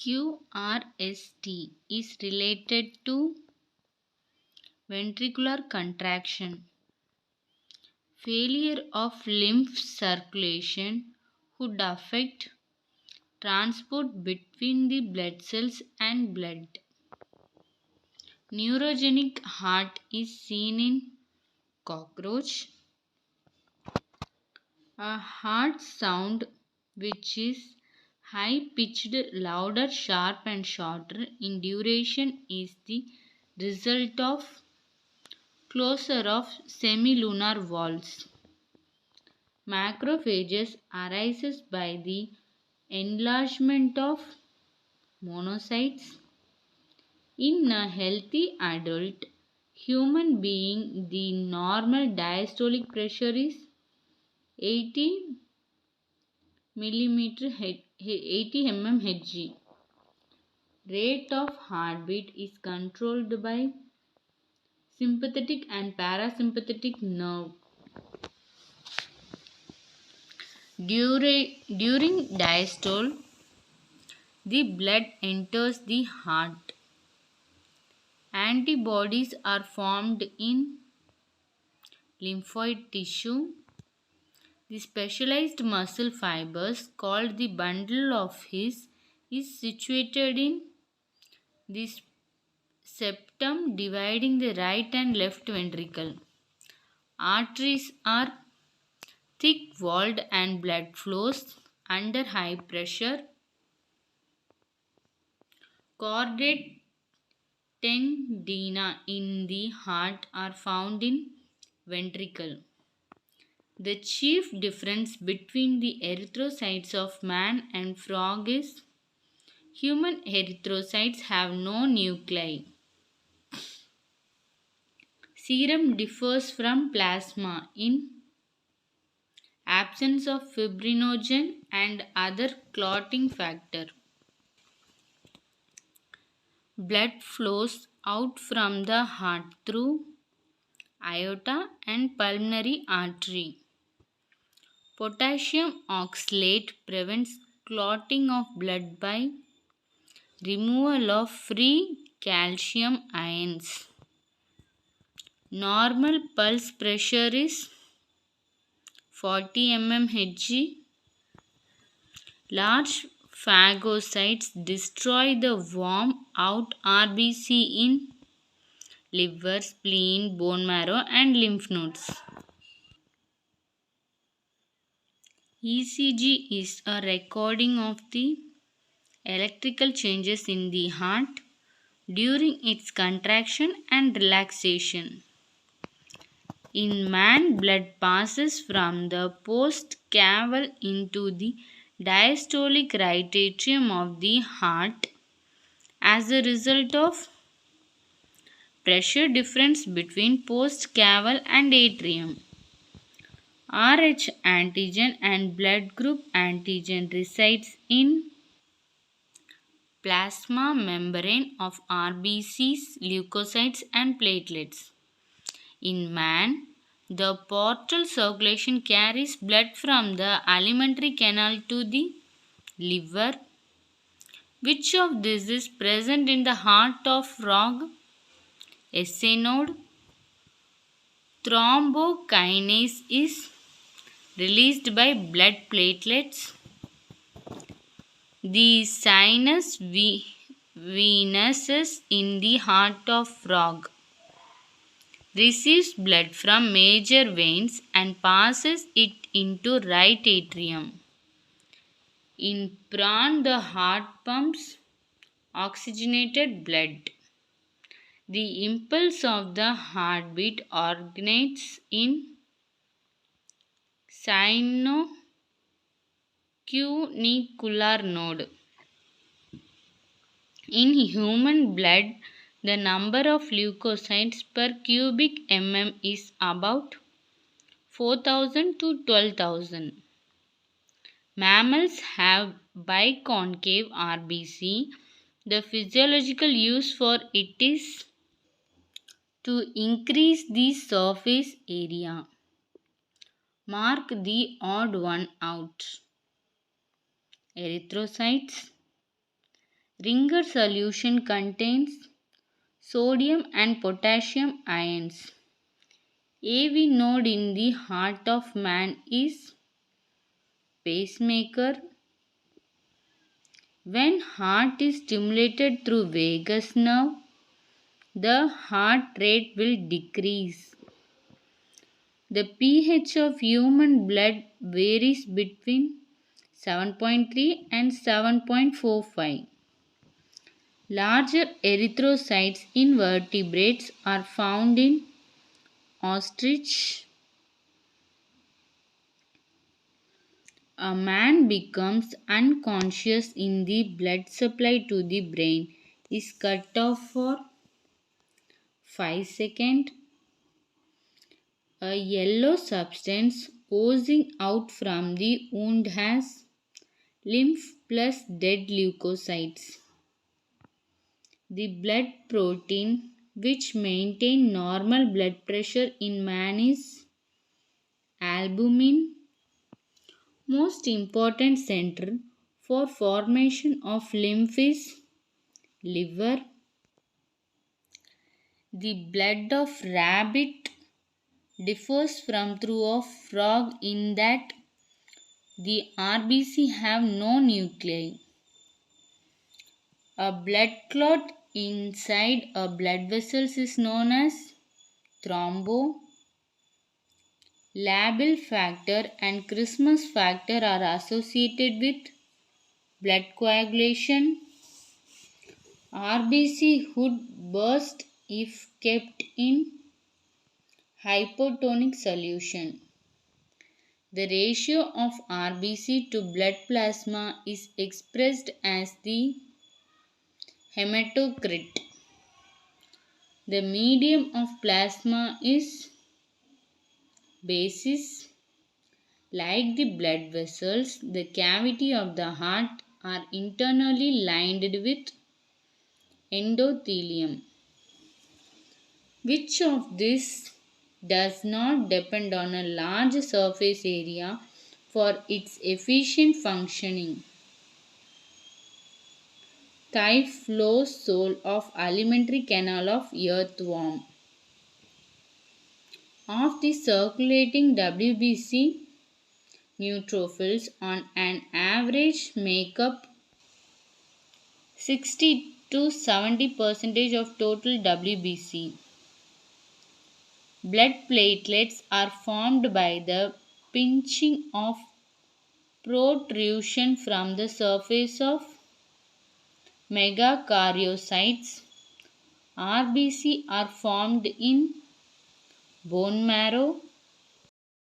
QRST is related to ventricular contraction. Failure of lymph circulation would affect transport between the blood cells and blood. Neurogenic heart is seen in cockroach. A heart sound which is high pitched, louder, sharp, and shorter in duration is the result of closure of semilunar valves. Macrophages arises by the enlargement of monocytes. In a healthy adult human being, the normal diastolic pressure is 80 millimeter 80 mmHg. Rate of heartbeat is controlled by sympathetic and parasympathetic nerve. During diastole, the blood enters the heart. Antibodies are formed in lymphoid tissue. The specialized muscle fibers called the bundle of His is situated in the septum dividing the right and left ventricle. Arteries are thick walled and blood flows under high pressure. Chordate tendina in the heart are found in ventricle. The chief difference between the erythrocytes of man and frog is human erythrocytes have no nuclei. Serum differs from plasma in absence of fibrinogen and other clotting factor. Blood flows out from the heart through aorta and pulmonary artery. Potassium oxalate prevents clotting of blood by removal of free calcium ions. Normal pulse pressure is 40 mmHg. Large phagocytes destroy the warm out RBC in liver, spleen, bone marrow, and lymph nodes. ECG is a recording of the electrical changes in the heart during its contraction and relaxation. In man, blood passes from the post-caval into the diastolic right atrium of the heart as a result of pressure difference between post-caval and atrium. Rh antigen and blood group antigen resides in plasma membrane of RBCs, leukocytes, and platelets. In man, the portal circulation carries blood from the alimentary canal to the liver. Which of these is present in the heart of frog? SA node. Thrombokinase is released by blood platelets. The sinus venusus in the heart of frog receives blood from major veins and passes it into right atrium. In prawn, the heart pumps oxygenated blood. The impulse of the heartbeat originates in sinocunicular node. In human blood, the number of leukocytes per cubic mm is about 4,000 to 12,000. Mammals have biconcave RBC. The physiological use for it is to increase the surface area. Mark the odd one out. Erythrocytes, Ringer solution contains sodium and potassium ions. AV node in the heart of man is pacemaker. When heart is stimulated through vagus nerve, the heart rate will decrease. The pH of human blood varies between 7.3 and 7.45. Larger erythrocytes in vertebrates are found in ostrich. A man becomes unconscious in the blood supply to the brain is cut off for 5 seconds. A yellow substance oozing out from the wound has lymph plus dead leukocytes. The blood protein which maintain normal blood pressure in man is albumin. Most important center for formation of lymph is liver. The blood of rabbit differs from through of frog in that the RBC have no nuclei. A blood clot inside a blood vessel is known as thrombo. Labile factor and Christmas factor are associated with blood coagulation. RBC would burst if kept in hypotonic solution. The ratio of RBC to blood plasma is expressed as the hematocrit. The medium of plasma is basis. Like the blood vessels, the cavity of the heart are internally lined with endothelium. Which of these does not depend on a large surface area for its efficient functioning? Thigh flow sole of alimentary canal of earthworm. Of the circulating WBC, neutrophils on an average make up 60 to 70% of total WBC. Blood platelets are formed by the pinching of protrusion from the surface of megakaryocytes. RBC are formed in bone marrow,